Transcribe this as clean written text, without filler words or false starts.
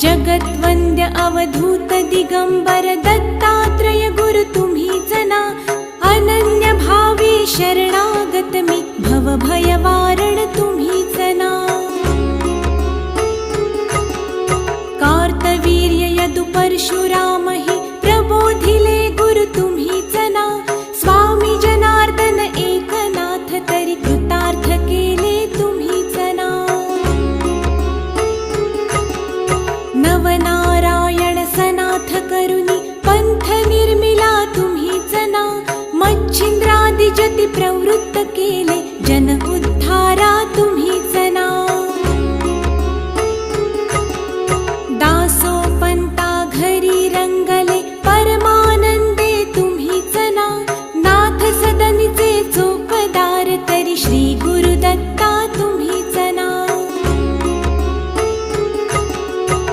जगद्वन्द्य अवधूत दिगंबर दत्तात्रय गुरु तुम्हीच ना, अनन्य भावे शरणागत मी भवभय वारण तुम्हीच ना। कार्तवीर्य यदु परशुराम हि प्रबोधिले गुरु तुम्हीच ना, स्वामी जनार्दन एकनाथ तरी कृतार्थ केले तुम्हीच ना। नवनारायण सनाथ करुनी पंथ निर्मिला तुम्हीच ना, मच्छिंद्रादि जति प्रवृत्त केले जन उद्धारा तुम्ही